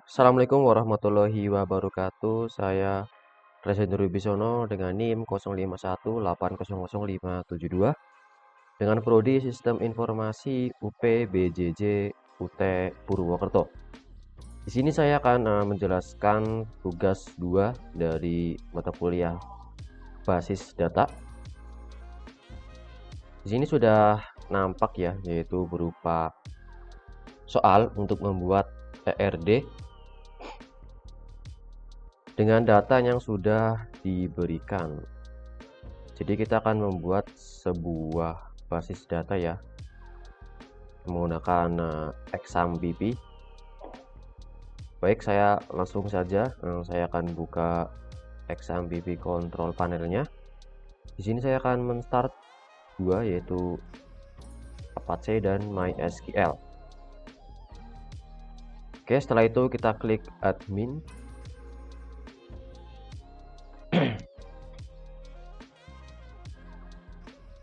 Assalamualaikum warahmatullahi wabarakatuh. Saya Reza Nurwibisono dengan NIM 0518000572 dengan prodi Sistem Informasi UP BJJ UT Purwokerto. Di sini saya akan menjelaskan tugas 2 dari mata kuliah basis data. Di sini sudah nampak ya, yaitu berupa soal untuk membuat ERD dengan data yang sudah diberikan. Jadi kita akan membuat sebuah basis data ya, menggunakan XAMPP. Baik, saya langsung saja. Saya akan buka XAMPP control panelnya. Di sini saya akan men-start dua, yaitu Apache dan MySQL. Oke, setelah itu kita klik admin.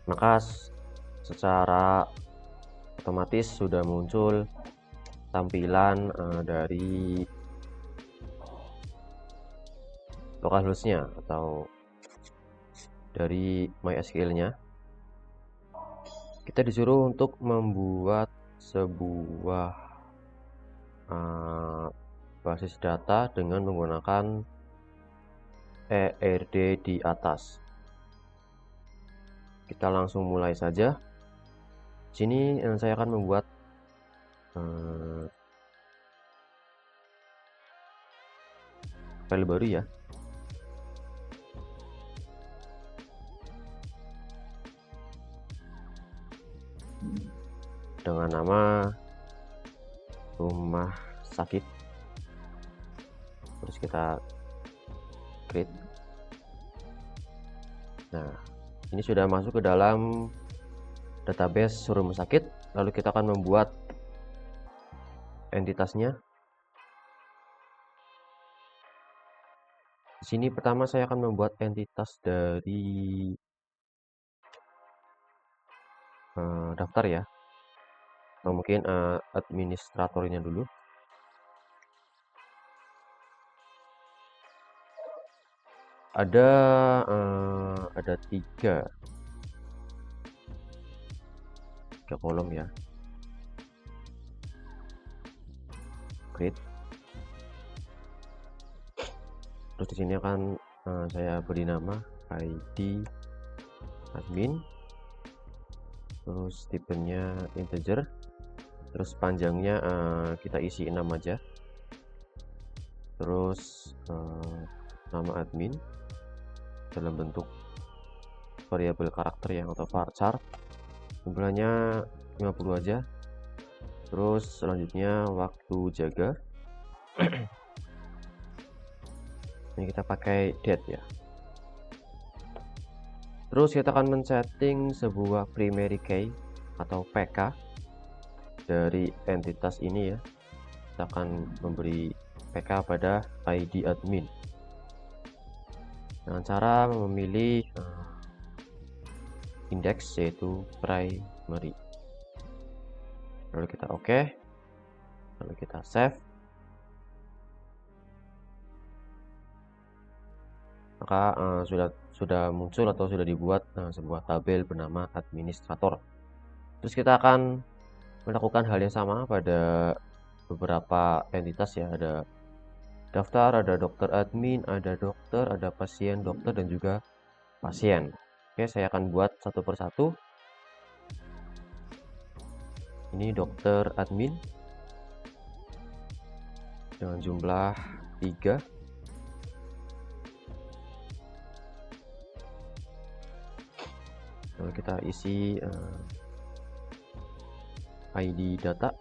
Maka secara otomatis sudah muncul tampilan dari localhost-nya atau dari MySQL-nya. Kita disuruh untuk membuat sebuah basis data dengan menggunakan ERD di atas. Kita langsung mulai saja. Sini saya akan membuat file baru ya. Dengan nama rumah sakit. Terus kita create. Nah, ini sudah masuk ke dalam database rumah sakit. Lalu kita akan membuat entitasnya. Di sini pertama saya akan membuat entitas dari daftar ya, atau mungkin administratornya dulu. Ada tiga kolom ya. Create. Terus di sini akan saya beri nama ID admin. Terus tipenya integer. Terus panjangnya kita isi 6 aja. Terus nama admin dalam bentuk variabel karakter ya, atau varchar. Jumlahnya 50 aja. Terus selanjutnya waktu jaga. Ini kita pakai date ya. Terus kita akan men-setting sebuah primary key atau PK dari entitas ini ya. Kita akan memberi PK pada ID admin dengan cara memilih indeks, yaitu primary. Lalu kita oke. Lalu kita save. Maka sudah muncul atau sudah dibuat sebuah tabel bernama administrator. Terus kita akan melakukan hal yang sama pada beberapa entitas ya. Ada daftar, ada dokter admin, ada dokter, ada pasien dokter, dan juga pasien. Oke, saya akan buat satu persatu. Ini dokter admin dengan jumlah 3. Lalu kita isi ID data,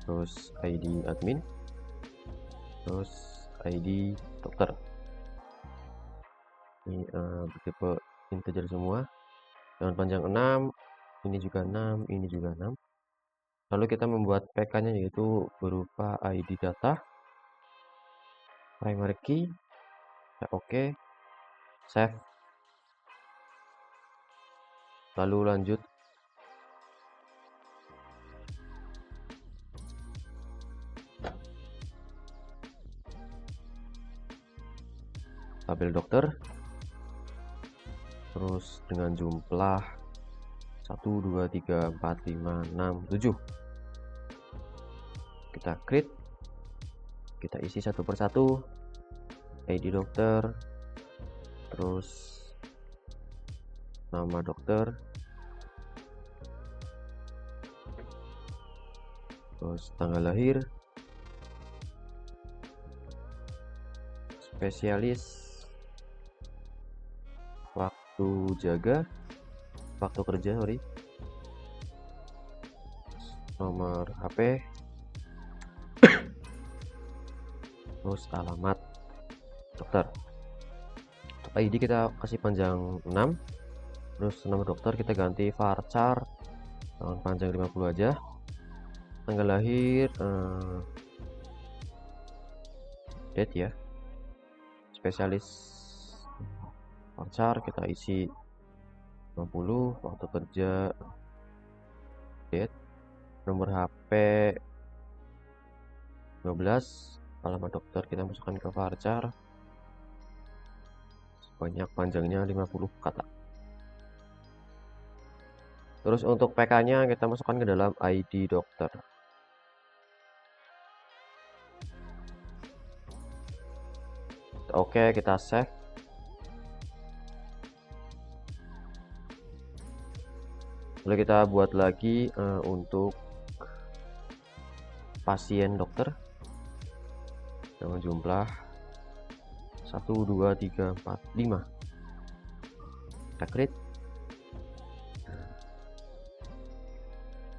terus ID admin, terus ID dokter. Ini bertipe integer semua dengan panjang 6. Ini juga 6, ini juga 6. Lalu kita membuat PK-nya, yaitu berupa ID data, primary key. Oke, save. Lalu lanjut. tabel dokter, terus dengan jumlah 1, 2, 3, 4, 5, 6, 7. Kita create, kita isi satu persatu, ID dokter, terus nama dokter, terus tanggal lahir, spesialis, waktu kerja, nomor HP, terus alamat dokter. Untuk ID kita kasih panjang 6, terus nama dokter kita ganti varchar dengan panjang 50 aja. Tanggal lahir date ya, spesialis varchar kita isi 50, waktu kerja date, nomor HP 12, alamat dokter kita masukkan ke varchar sebanyak panjangnya 50 kata. Terus untuk PK nya kita masukkan ke dalam ID dokter. Oke, kita save. Lalu kita buat lagi untuk pasien dokter dengan jumlah 1, 2, 3, 4, 5. Kita create,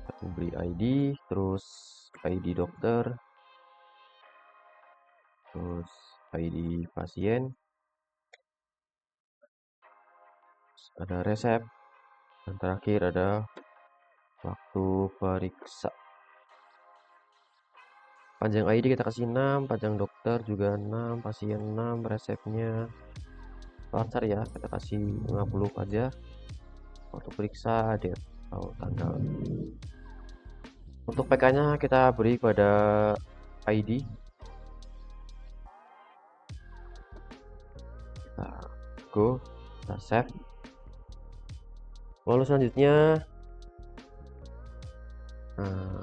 kita beri ID, terus ID dokter, terus ID pasien, ada resep, dan terakhir ada waktu periksa. Panjang ID kita kasih 6, panjang dokter juga 6, pasien 6, resepnya varchar ya kita kasih 50 aja. Waktu periksa date atau tanggal. Untuk PK nya kita beri pada ID. Kita go, kita save. Lalu selanjutnya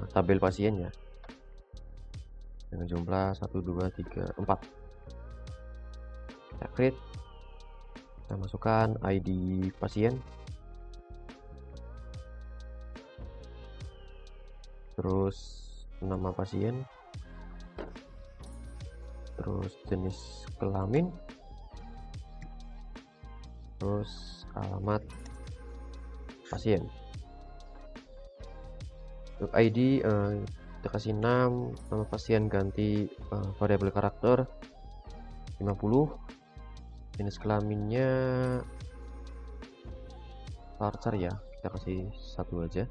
tabel pasien ya, dengan jumlah 1, 2, 3, 4. Kita create, kita masukkan ID pasien, terus nama pasien, terus jenis kelamin, terus alamat pasien. Untuk ID kita kasih 6, nama pasien ganti variabel karakter 50, jenis kelaminnya varchar ya kita kasih 1 aja.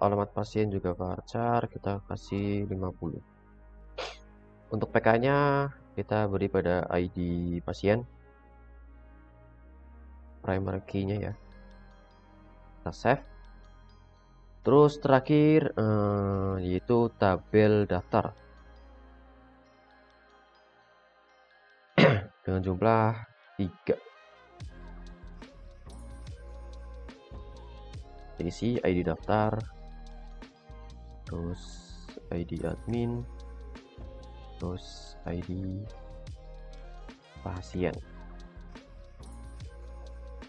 Alamat pasien juga varchar kita kasih 50. Untuk PK nya kita beri pada ID pasien, primary key nya ya, kita save. Terus terakhir yaitu tabel daftar dengan jumlah 3. Isi ID daftar, terus ID admin, terus ID pasien.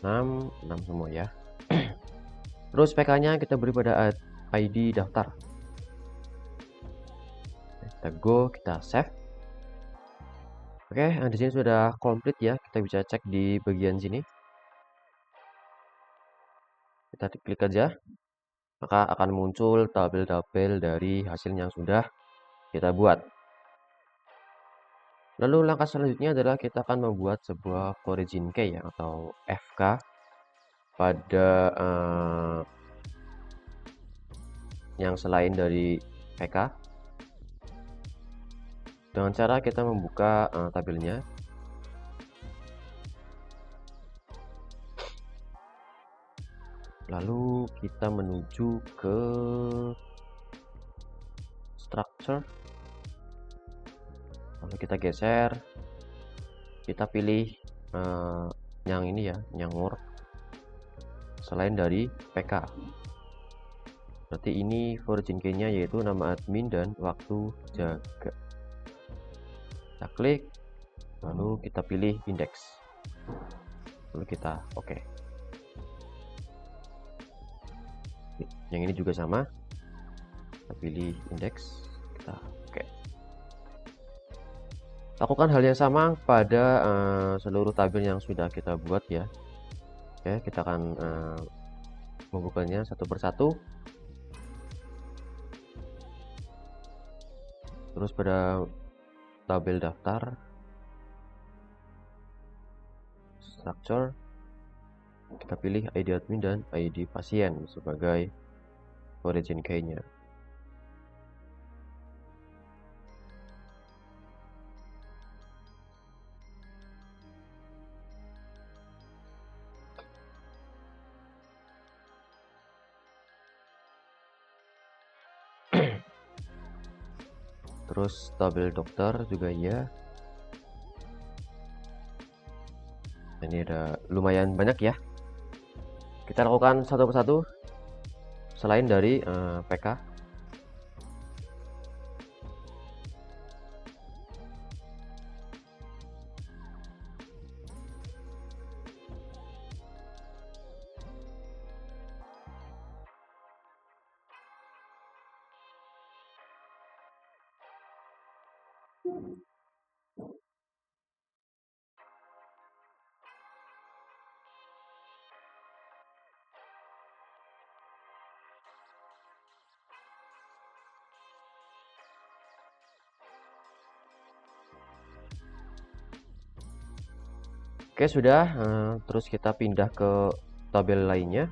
6 semua ya. Terus PK nya kita beri pada ID daftar. Kita go, kita save. Oke, di sini sudah komplit ya. Kita bisa cek di bagian sini. Kita klik aja, maka akan muncul tabel-tabel dari hasil yang sudah kita buat. Lalu langkah selanjutnya adalah kita akan membuat sebuah origin key ya, atau FK pada yang selain dari PK, dengan cara kita membuka tabelnya. Lalu kita menuju ke structure, Lalu kita geser, kita pilih yang ini ya, yang more selain dari PK. Berarti ini origin key-nya yaitu nama admin dan waktu jaga. Kita klik, lalu kita pilih index, lalu kita oke. Yang ini juga sama, kita pilih index, kita oke. Lakukan hal yang sama pada seluruh tabel yang sudah kita buat ya. Oke, kita akan membukanya satu persatu. Terus pada tabel daftar, structure, kita pilih ID admin dan ID pasien sebagai origin key-nya. Terus tabel dokter juga ya. Ini ada lumayan banyak ya. Kita lakukan satu persatu selain dari PK. Oke, sudah. Terus kita pindah ke tabel lainnya.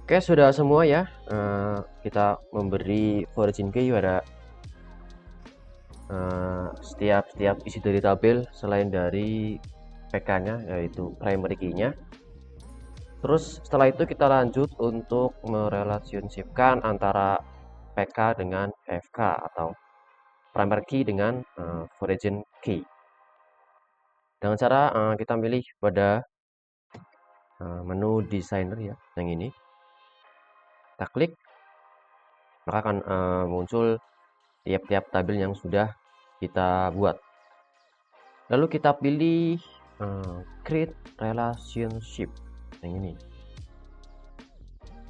Oke, sudah semua ya. Kita memberi origin key pada setiap isi dari tabel selain dari PK-nya, yaitu primary key-nya. Terus setelah itu kita lanjut untuk merelationshipkan antara PK dengan FK atau primary key dengan origin key. Dengan cara kita pilih pada menu designer ya, yang ini. Kita klik, maka akan muncul tiap-tiap tabel yang sudah kita buat. Lalu kita pilih create relationship yang ini.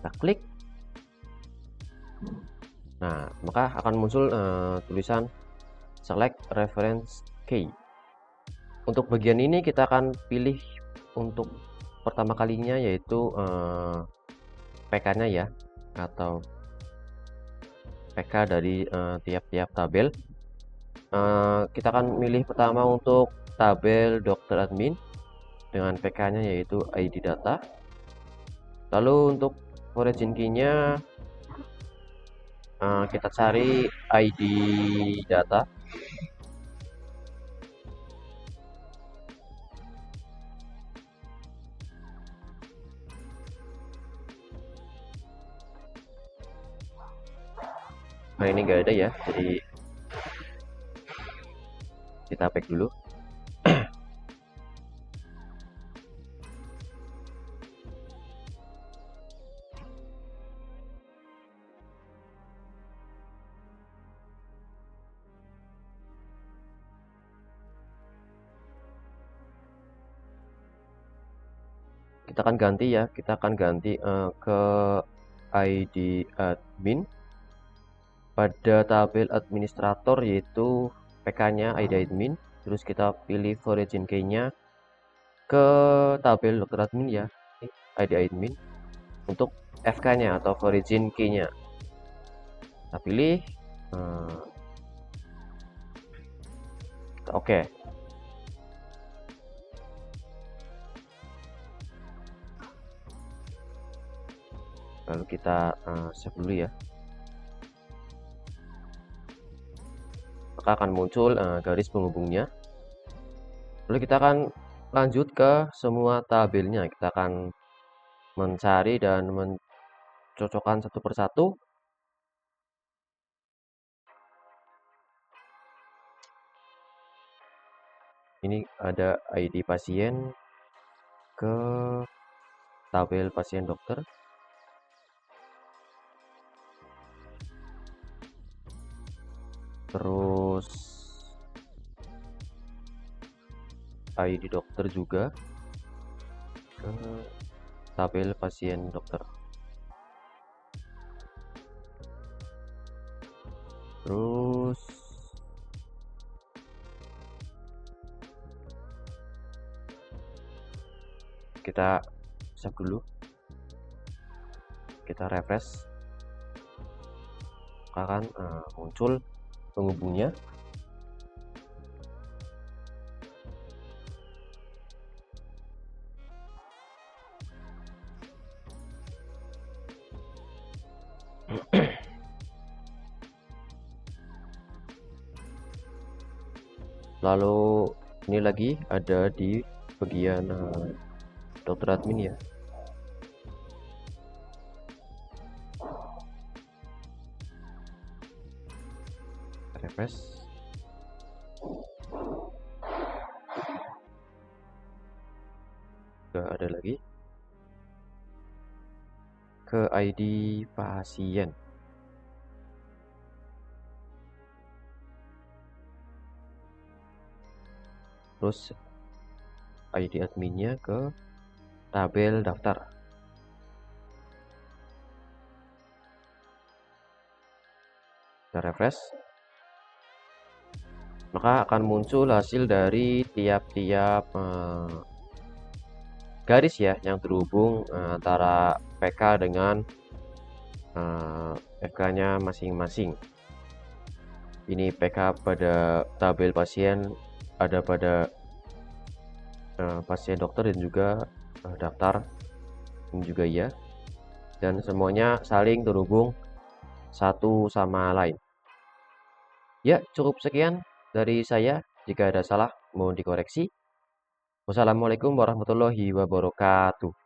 Kita klik. Nah, maka akan muncul tulisan select reference key. Untuk bagian ini kita akan pilih untuk pertama kalinya yaitu PK-nya ya, atau PK dari tiap-tiap tabel. Kita akan milih pertama untuk tabel dokter admin dengan PK-nya yaitu ID data. Lalu untuk origin key-nya Kita cari ID data. Nah, ini nggak ada ya, jadi kita back dulu. Kita akan ganti ya, kita akan ganti ke ID admin. Pada tabel administrator yaitu PK-nya ID admin, terus kita pilih origin key-nya ke tabel dokter admin ya, ID admin. Untuk FK-nya atau origin key-nya kita pilih, oke. Lalu kita save dulu ya. Maka akan muncul garis penghubungnya. Lalu kita akan lanjut ke semua tabelnya. Kita akan mencari dan mencocokkan satu persatu. Ini ada ID pasien ke tabel pasien dokter. Terus ID dokter juga ke tabel pasien dokter. Terus kita save dulu, kita refresh, akan muncul penghubungnya. Lalu ini lagi ada di bagian dokter admin ya. Refresh. Gak ada lagi. Ke ID pasien. Terus ID adminnya ke tabel daftar. Kita refresh, maka akan muncul hasil dari tiap-tiap garis ya yang terhubung antara PK dengan FK-nya masing-masing. Ini PK pada tabel pasien, ada pada pasien dokter dan juga daftar ini juga ya, dan semuanya saling terhubung satu sama lain. Ya, cukup sekian dari saya. Jika ada salah mohon dikoreksi. Wassalamualaikum warahmatullahi wabarakatuh.